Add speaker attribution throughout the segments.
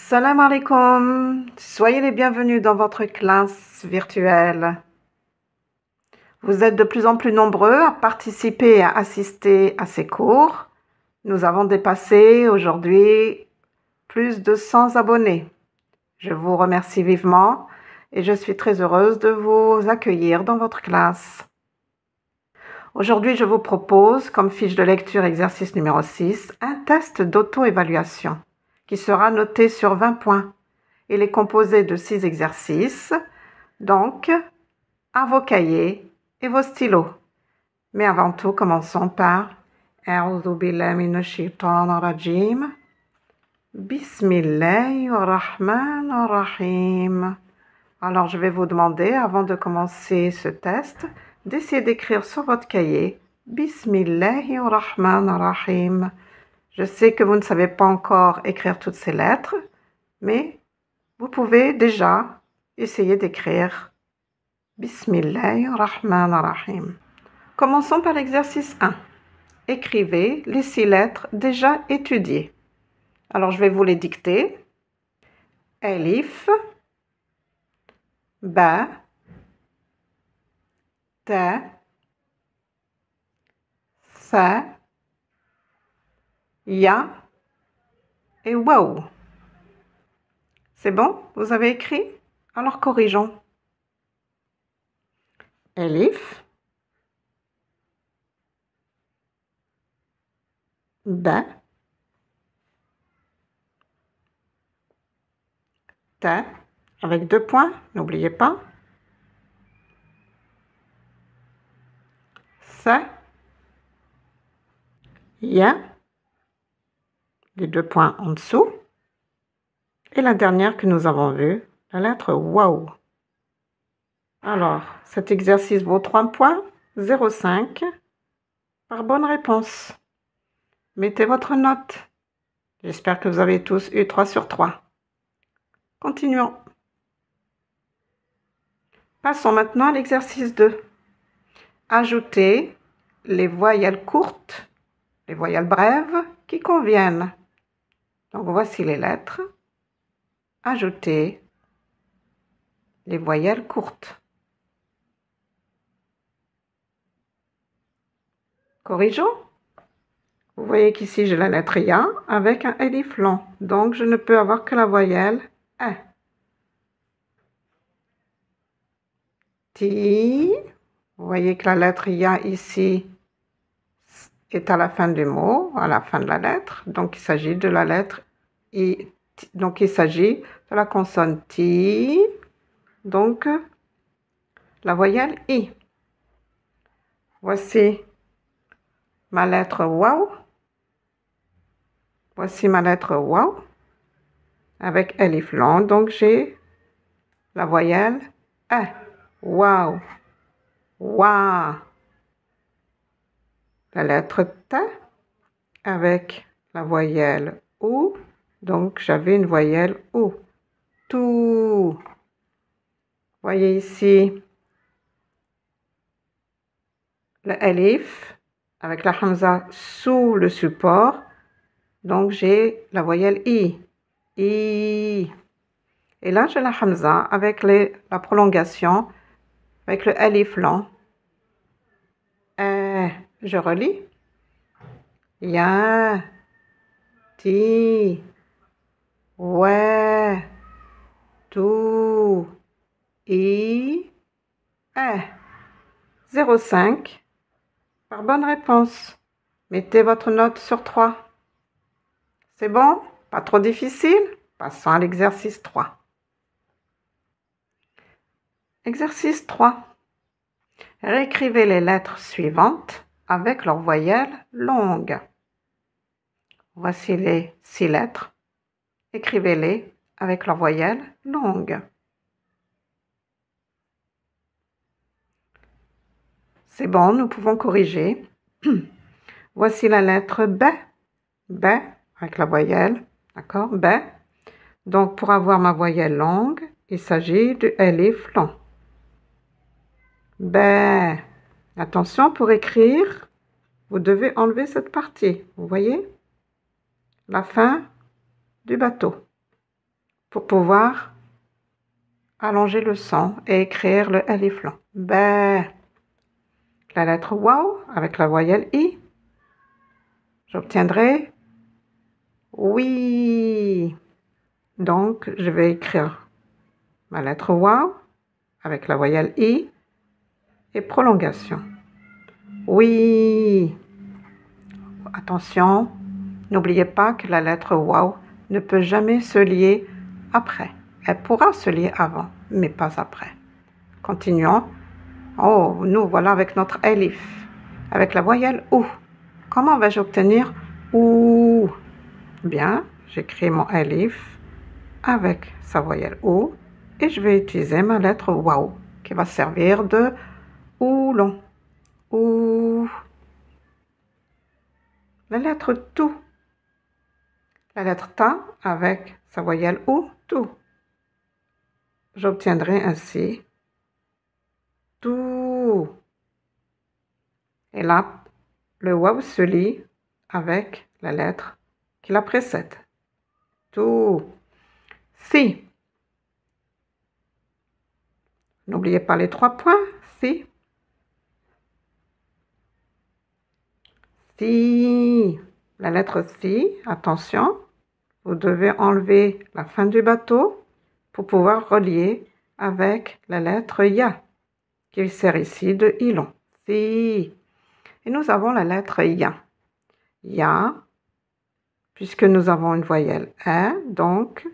Speaker 1: Salam alaikum, soyez les bienvenus dans votre classe virtuelle. Vous êtes de plus en plus nombreux à participer et à assister à ces cours. Nous avons dépassé aujourd'hui plus de 100 abonnés. Je vous remercie vivement et je suis très heureuse de vous accueillir dans votre classe. Aujourd'hui, je vous propose, comme fiche de lecture exercice numéro 6, un test d'auto-évaluation qui sera noté sur 20 points. Il est composé de 6 exercices, donc à vos cahiers et vos stylos. Mais avant tout, commençons par A'udhu billahi minash shaitanir rajim. Bismillahirrahmanirrahim. Alors, je vais vous demander, avant de commencer ce test, d'essayer d'écrire sur votre cahier Bismillahirrahmanirrahim. Je sais que vous ne savez pas encore écrire toutes ces lettres, mais vous pouvez déjà essayer d'écrire Bismillahirrahmanirrahim. Commençons par l'exercice 1. Écrivez les 6 lettres déjà étudiées. Alors, je vais vous les dicter. Alif, Ba, Ta, Sa, Ya et Waw. C'est bon? Vous avez écrit? Alors corrigeons. Alif, Ba, Ta, avec 2 points, n'oubliez pas. Sa, Ya, les 2 points en dessous. Et la dernière que nous avons vue, la lettre Waw. Alors, cet exercice vaut 3 points, 0,5 par bonne réponse. Mettez votre note. J'espère que vous avez tous eu 3 sur 3. Continuons. Passons maintenant à l'exercice 2. Ajoutez les voyelles courtes, les voyelles brèves qui conviennent. Donc, voici les lettres. Ajoutez les voyelles courtes. Corrigeons. Vous voyez qu'ici, j'ai la lettre Ya avec un alif long. Donc, je ne peux avoir que la voyelle E. Ti. Vous voyez que la lettre Ya ici est à la fin du mot, à la fin de la lettre. Donc, il s'agit de la lettre I. Donc, il s'agit de la consonne Ti. Donc, la voyelle I. Voici ma lettre Waw. Voici ma lettre Waw avec alif long. Donc, j'ai la voyelle E. Waw. Wa. La lettre T avec la voyelle OU. Donc, j'avais une voyelle OU. Tout. Voyez ici le alif avec la hamza sous le support. Donc, j'ai la voyelle I. I. Et là, j'ai la hamza avec la prolongation, avec le alif long. Je relis. Ya. Ti. Ouais. Tout. I. 0,5 par bonne réponse. Mettez votre note sur 3. C'est bon? Pas trop difficile? Passons à l'exercice 3. Exercice 3. Réécrivez les lettres suivantes avec leurs voyelles longues. Voici les 6 lettres. Écrivez-les avec leurs voyelles longues. C'est bon, nous pouvons corriger. Voici la lettre B. B avec la voyelle. D'accord? B. Donc, pour avoir ma voyelle longue, il s'agit du alif long. B. Attention, pour écrire, vous devez enlever cette partie. Vous voyez? La fin du bateau. pour pouvoir allonger le son et écrire le alif long. Ba. La lettre waw avec la voyelle i. J'obtiendrai oui. Donc, je vais écrire ma lettre waw avec la voyelle i et prolongation. Oui. Attention, n'oubliez pas que la lettre waw ne peut jamais se lier après. Elle pourra se lier avant, mais pas après. Continuons. Oh, nous voilà avec notre elif, avec la voyelle ou. Comment vais-je obtenir ou? Bien, j'écris mon elif avec sa voyelle ou et je vais utiliser ma lettre waw qui va servir de ou long. Ou. La lettre tou. La lettre ta avec sa voyelle ou, tou. J'obtiendrai ainsi tout. Et là, le waw se lie avec la lettre qui la précède. Tout. Si. N'oubliez pas les 3 points. Si. Si. La lettre si. Attention. Vous devez enlever la fin du bateau pour pouvoir relier avec la lettre ya, qui sert ici de i long. Si. Et nous avons la lettre ya. Ya, puisque nous avons une voyelle e, donc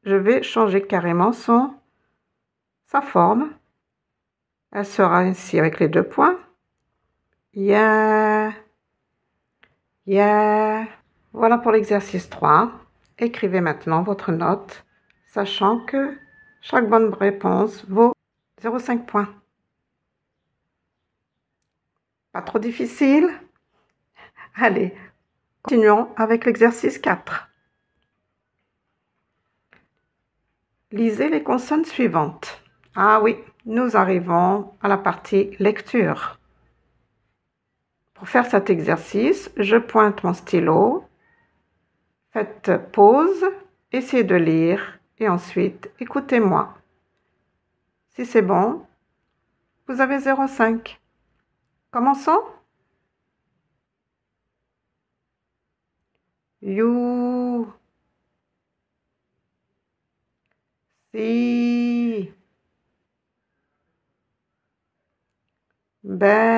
Speaker 1: je vais changer carrément sa forme. Elle sera ainsi avec les 2 points. Ya. Ya. Voilà pour l'exercice 3. Écrivez maintenant votre note, sachant que chaque bonne réponse vaut 0,5 points. Pas trop difficile? Allez, continuons avec l'exercice 4. Lisez les consonnes suivantes. Ah oui, nous arrivons à la partie lecture. Pour faire cet exercice, je pointe mon stylo. Faites pause, essayez de lire et ensuite écoutez-moi. Si c'est bon, vous avez 0,5. Commençons. You. Si. Be.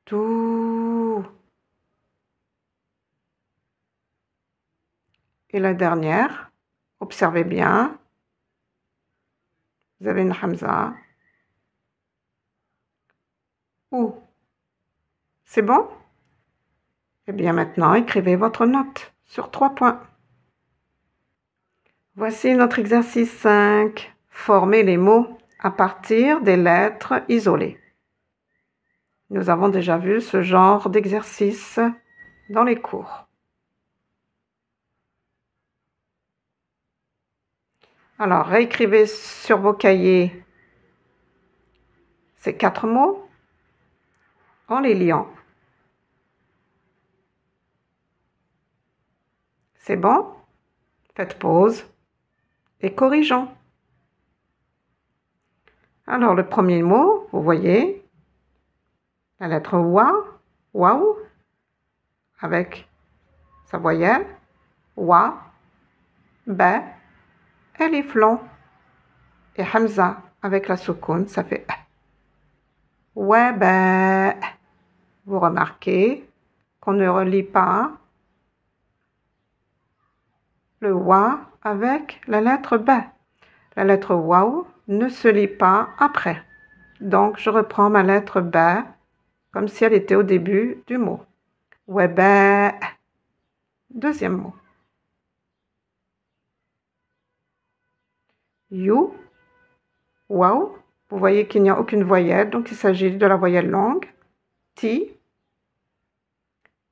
Speaker 1: Tout. Et la dernière, observez bien. Vous avez une hamza. Ou. C'est bon? Eh bien maintenant, écrivez votre note sur 3 points. Voici notre exercice 5. Formez les mots à partir des lettres isolées. Nous avons déjà vu ce genre d'exercice dans les cours. Alors, réécrivez sur vos cahiers ces 4 mots en les liant. C'est bon? Faites pause et corrigeons. Alors, le premier mot, vous voyez, la lettre wa, waw, avec sa voyelle, wa, ba, elif long, et hamza avec la soukoun, ça fait wa, ba. Vous remarquez qu'on ne relie pas le wa avec la lettre ba. La lettre waw ne se lit pas après. Donc, je reprends ma lettre ba comme si elle était au début du mot. Weba. Deuxième mot. You. Waw. Vous voyez qu'il n'y a aucune voyelle, donc il s'agit de la voyelle longue. Ti.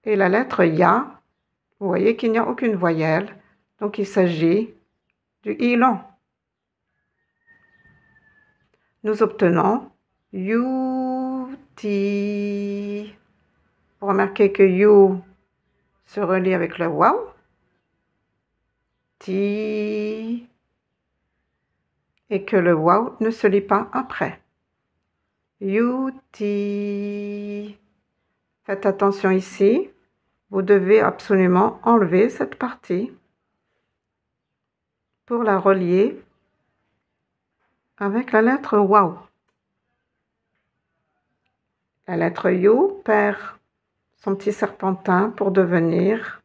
Speaker 1: Et la lettre ya. Vous voyez qu'il n'y a aucune voyelle, donc il s'agit du i long. Nous obtenons you ti. Vous remarquez que you se relie avec le wow. Ti. Et que le wow ne se lit pas après. You, ti. Faites attention ici. Vous devez absolument enlever cette partie pour la relier avec la lettre wow. La lettre you perd son petit serpentin pour devenir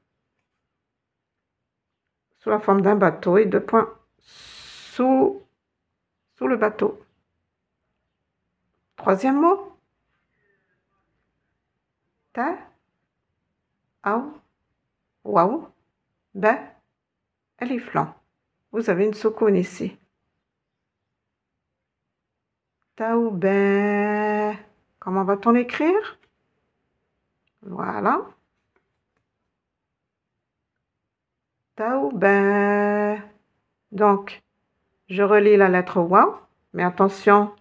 Speaker 1: sous la forme d'un bateau et deux points sous le bateau. Troisième mot. Ta, au, wow, be, eliflant. Vous avez une soukoun ici. Taoube. Comment va-t-on l'écrire? Voilà. Taoube. Donc, je relis la lettre wow, mais attention,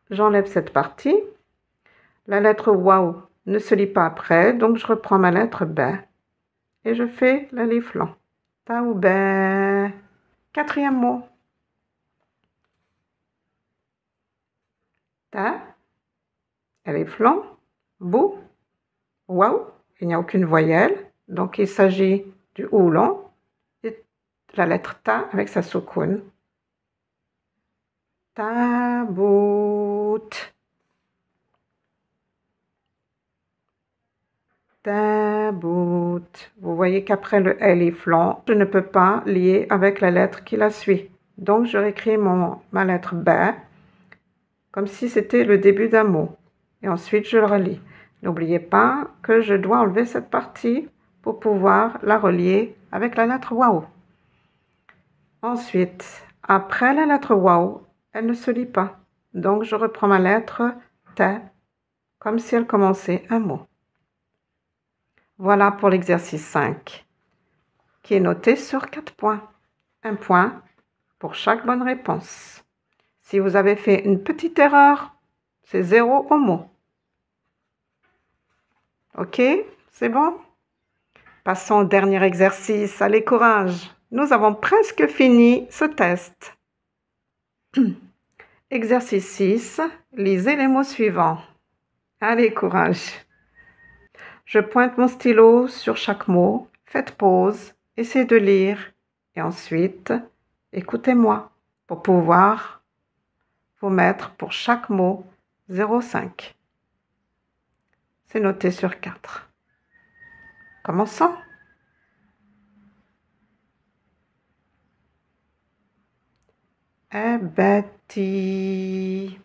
Speaker 1: j'enlève cette partie. La lettre wow ne se lit pas après, donc je reprends ma lettre B et je fais l'alif long. Taoube. Quatrième mot. Ta, alif long, bou, wow, il n'y a aucune voyelle, donc il s'agit du ou long et la lettre ta avec sa soukoun. Tabout. Tabout. Vous voyez qu'après le alif long, je ne peux pas lier avec la lettre qui la suit. Donc je réécris ma lettre B comme si c'était le début d'un mot. Et ensuite je le relis. N'oubliez pas que je dois enlever cette partie pour pouvoir la relier avec la lettre wow. Ensuite, après la lettre wow, elle ne se lit pas. Donc je reprends ma lettre T comme si elle commençait un mot. Voilà pour l'exercice 5, qui est noté sur 4 points. Un point pour chaque bonne réponse. Si vous avez fait une petite erreur, c'est 0 au mot. Ok, c'est bon? Passons au dernier exercice. Allez, courage. Nous avons presque fini ce test. Exercice 6. Lisez les mots suivants. Allez, courage. Je pointe mon stylo sur chaque mot. Faites pause. Essayez de lire. Et ensuite, écoutez-moi pour pouvoir vous mettre pour chaque mot 0,5. C'est noté sur 4. Commençons. Bâti.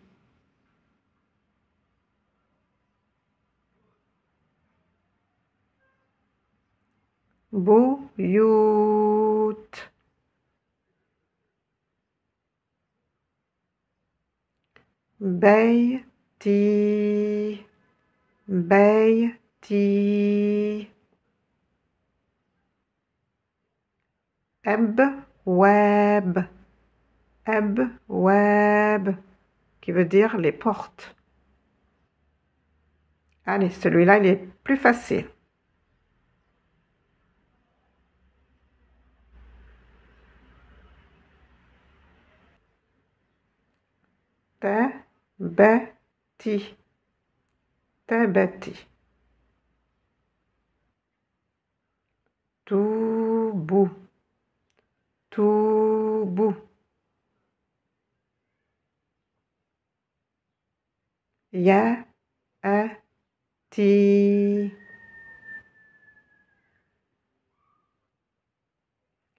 Speaker 1: Bouilloute. Beiti. Beiti. Web. Web, qui veut dire les portes. Allez, celui-là, il est plus facile. Bâti. Bâti. Tout bout. Tout bout. Ya, a, ti.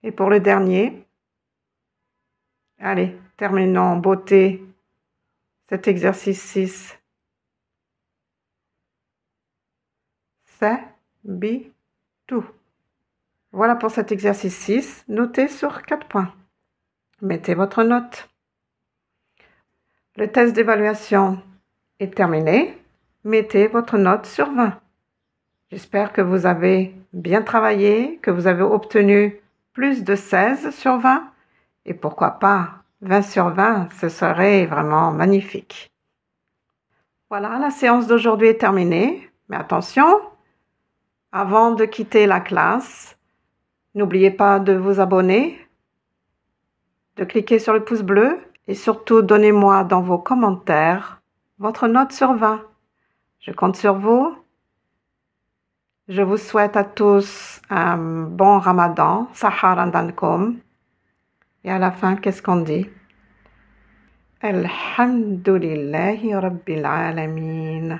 Speaker 1: Et pour le dernier, allez, terminons en beauté cet exercice 6. Tout. Voilà pour cet exercice 6, noté sur 4 points. Mettez votre note. Le test d'évaluation est terminé. Mettez votre note sur 20. J'espère que vous avez bien travaillé, que vous avez obtenu plus de 16 sur 20. Et pourquoi pas 20 sur 20, ce serait vraiment magnifique. Voilà, la séance d'aujourd'hui est terminée. Mais attention, avant de quitter la classe, n'oubliez pas de vous abonner, de cliquer sur le pouce bleu et surtout donnez-moi dans vos commentaires votre note sur 20. Je compte sur vous. Je vous souhaite à tous un bon Ramadan, Sahar Dankom. Et à la fin, qu'est-ce qu'on dit? Alhamdulillahi Rabbil Alamin.